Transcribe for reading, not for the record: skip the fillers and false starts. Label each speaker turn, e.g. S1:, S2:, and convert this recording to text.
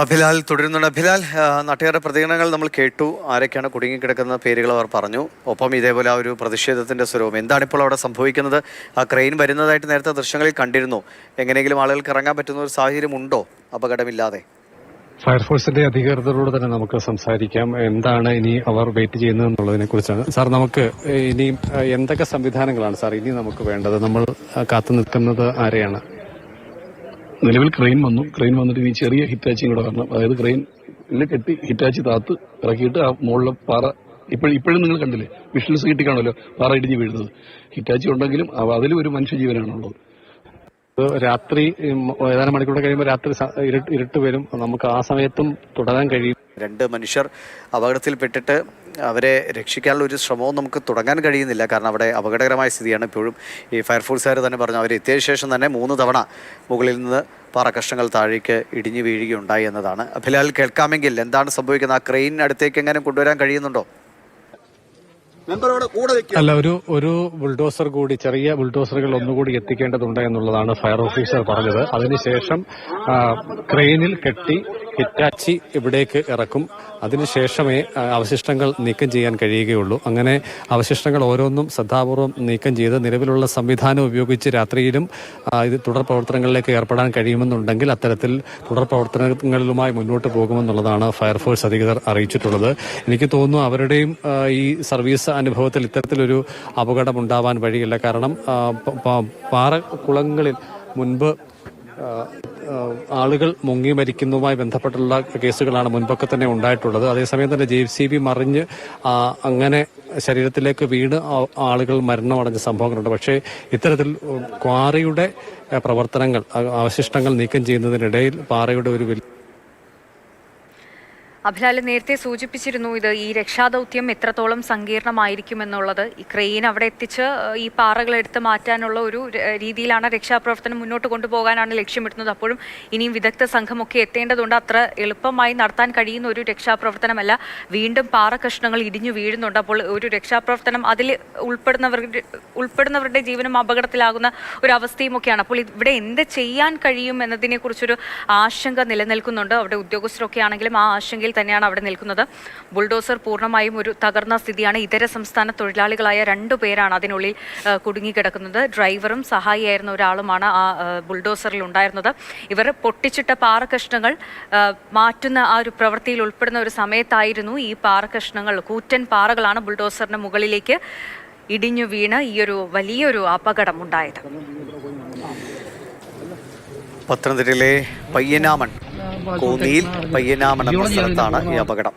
S1: അഭിലാൽ തുടരുന്നുണ്ട്. അഭിലാൽ, നാട്ടുകാരുടെ പ്രതികരണങ്ങൾ നമ്മൾ കേട്ടു. ആരൊക്കെയാണ് കുടുങ്ങിക്കിടക്കുന്ന പേരുകൾ അവർ പറഞ്ഞു. ഒപ്പം ഇതേപോലെ ആ ഒരു പ്രതിഷേധത്തിന്റെ സ്വരവും. എന്താണിപ്പോൾ അവിടെ സംഭവിക്കുന്നത്? ആ ക്രെയിൻ വരുന്നതായിട്ട് നേരത്തെ ദൃശ്യങ്ങളിൽ കണ്ടിരുന്നു. എങ്ങനെയെങ്കിലും ആളുകൾക്ക് ഇറങ്ങാൻ പറ്റുന്ന ഒരു സാഹചര്യം ഉണ്ടോ അപകടമില്ലാതെ?
S2: ഫയർഫോഴ്സിന്റെ അധികൃതരോട് തന്നെ നമുക്ക് സംസാരിക്കാം. എന്താണ് ഇനി അവർ വെയിറ്റ് ചെയ്യുന്നത് എന്നുള്ളതിനെ കുറിച്ചാണ്. സാർ, നമുക്ക് ഇനി എന്തൊക്കെ സംവിധാനങ്ങളാണ് സാർ ഇനി നമുക്ക് വേണ്ടത്? നമ്മൾ കാത്തു നിൽക്കുന്നത് ആരെയാണ്?
S3: നിലവിൽ ക്രെയിൻ വന്നിട്ട് ഈ ചെറിയ ഹിറ്റാച്ചിയും കൂടെ വരണം. അതായത് ക്രെയിൻ കെട്ടി ഹിറ്റാച്ചി താത്ത് ഇറക്കിയിട്ട് ആ മുകളിലെ പാറ ഇപ്പോഴും നിങ്ങൾ കണ്ടില്ലേ, വിഷ്വൽസ് കിട്ടിക്കാണല്ലോ പാറ ഇടിഞ്ഞ് വീഴുന്നത്. ഹിറ്റാച്ചി ഉണ്ടെങ്കിലും അതിലും ഒരു മനുഷ്യജീവനാണുള്ളത്.
S2: രാത്രി ഏതാനും മണിക്കൂർ കഴിയുമ്പോൾ രാത്രി ഇരുട്ട് വരും. നമുക്ക് ആ സമയത്തും തുടരാൻ കഴിയും.
S1: 2 മനുഷ്യർ അപകടത്തിൽപ്പെട്ടിട്ട് അവരെ രക്ഷിക്കാനുള്ള ഒരു ശ്രമവും നമുക്ക് തുടങ്ങാൻ കഴിയുന്നില്ല. കാരണം അവിടെ അപകടകരമായ സ്ഥിതിയാണ്. ഇപ്പോഴും ഈ ഫയർഫോഴ്സുകാർ തന്നെ പറഞ്ഞു, അവർ എത്തിയ ശേഷം തന്നെ 3 തവണ മുകളിൽ നിന്ന് പാറക്കഷ്ണങ്ങൾ താഴേക്ക് ഇടിഞ്ഞു വീഴുകയുണ്ടായി എന്നതാണ്. അഭിലാൽ, കേൾക്കാമെങ്കിൽ എന്താണ് സംഭവിക്കുന്നത്? ആ ക്രെയിൻ അടുത്തേക്ക് എങ്ങനെ കൊണ്ടുവരാൻ കഴിയുന്നുണ്ടോ?
S2: അല്ല, ഒരു ബുൾഡോസർ കൂടി, ചെറിയ ബുൾഡോസറുകൾ ഒന്നുകൂടി എത്തിക്കേണ്ടതുണ്ട് എന്നുള്ളതാണ് ഫയർ ഓഫീസർ പറഞ്ഞത്. അതിനുശേഷം ക്രെയിനിൽ കെട്ടി ഹിറ്റാച്ചി ഇവിടേക്ക് ഇറക്കും. അതിനുശേഷമേ അവശിഷ്ടങ്ങൾ നീക്കം ചെയ്യാൻ കഴിയുകയുള്ളൂ. അങ്ങനെ അവശിഷ്ടങ്ങൾ ഓരോന്നും ശ്രദ്ധാപൂർവം നീക്കം ചെയ്ത് നിലവിലുള്ള സംവിധാനം ഉപയോഗിച്ച് രാത്രിയിലും ഇത് തുടർ പ്രവർത്തനങ്ങളിലേക്ക് ഏർപ്പെടാൻ കഴിയുമെന്നുണ്ടെങ്കിൽ അത്തരത്തിൽ തുടർ പ്രവർത്തനങ്ങളുമായി മുന്നോട്ട് പോകുമെന്നുള്ളതാണ് ഫയർഫോഴ്സ് അധികൃതർ അറിയിച്ചിട്ടുള്ളത്. എനിക്ക് തോന്നുന്നു അവരുടെയും ഈ സർവീസ് അനുഭവത്തിൽ ഇത്തരത്തിലൊരു അപകടം ഉണ്ടാവാൻ വഴിയില്ല. കാരണം പാറക്കുളങ്ങളിൽ മുൻപ് ആളുകൾ മുങ്ങി മരിക്കുന്നതുമായി ബന്ധപ്പെട്ടുള്ള കേസുകളാണ് മുൻപൊക്കെ തന്നെ ഉണ്ടായിട്ടുള്ളത്. അതേസമയം തന്നെ JCB മറിഞ്ഞ് അങ്ങനെ ശരീരത്തിലേക്ക് വീണ് ആളുകൾ മരണമടഞ്ഞ സംഭവങ്ങളുണ്ട്. പക്ഷേ ഇത്തരത്തിൽ ക്വാറിയുടെ പ്രവർത്തനങ്ങൾ, അവശിഷ്ടങ്ങൾ നീക്കം ചെയ്യുന്നതിനിടയിൽ പാറയുടെ ഒരു വലിയ
S4: അഭിലാൽ നേരത്തെ സൂചിപ്പിച്ചിരുന്നു, ഇത് ഈ രക്ഷാദൗത്യം എത്രത്തോളം സങ്കീർണമായിരിക്കുമെന്നുള്ളത്. ഈ ക്രെയിൻ അവിടെ എത്തിച്ച് ഈ പാറകൾ എടുത്ത് മാറ്റാനുള്ള ഒരു രീതിയിലാണ് രക്ഷാപ്രവർത്തനം മുന്നോട്ട് കൊണ്ടുപോകാനാണ് ലക്ഷ്യമിടുന്നത്. അപ്പോഴും ഇനിയും വിദഗ്ധ സംഘമൊക്കെ എത്തേണ്ടതുണ്ട്. അത്ര എളുപ്പമായി നടത്താൻ കഴിയുന്ന ഒരു രക്ഷാപ്രവർത്തനമല്ല. വീണ്ടും പാറക്കഷ്ണങ്ങൾ ഇടിഞ്ഞു വീഴുന്നുണ്ട്. അപ്പോൾ ഒരു രക്ഷാപ്രവർത്തനം അതിൽ ഉൾപ്പെടുന്നവരുടെ ജീവനും അപകടത്തിലാകുന്ന ഒരു അവസ്ഥയും ഒക്കെയാണ്. അപ്പോൾ ഇവിടെ എന്ത് ചെയ്യാൻ കഴിയും എന്നതിനെക്കുറിച്ചൊരു ആശങ്ക നിലനിൽക്കുന്നുണ്ട്. അവിടെ ഉദ്യോഗസ്ഥരൊക്കെ ആണെങ്കിലും ആ ആശങ്കയിൽ തന്നെയാണ് അവിടെ നിൽക്കുന്നത്. ബുൾഡോസർ പൂർണ്ണമായും ഒരു തകർന്ന സ്ഥിതിയാണ്. ഇതര സംസ്ഥാന തൊഴിലാളികളായ 2 പേരാണ് അതിനുള്ളിൽ കുടുങ്ങിക്കിടക്കുന്നത്. ഡ്രൈവറും സഹായിയായിരുന്ന ഒരാളുമാണ് ആ ബുൾഡോസറിൽ ഉണ്ടായിരുന്നത്. ഇവർ പൊട്ടിച്ചിട്ട പാറക്കഷ്ണങ്ങൾ മാറ്റുന്ന ആ ഒരു പ്രവൃത്തിയിൽ ഉൾപ്പെടുന്ന ഒരു സമയത്തായിരുന്നു ഈ പാറക്കഷ്ണങ്ങൾ, കൂറ്റൻ പാറകളാണ് ബുൾഡോസറിന് മുകളിലേക്ക് ഇടിഞ്ഞു വീണ് ഈ ഒരു വലിയൊരു അപകടം ഉണ്ടായത്.
S1: പത്തനംതിട്ടയിലെ പയ്യനാമൺ, കോന്നിയിൽ പയ്യനാമൺ എന്ന സ്ഥലത്താണ് ഈ അപകടം.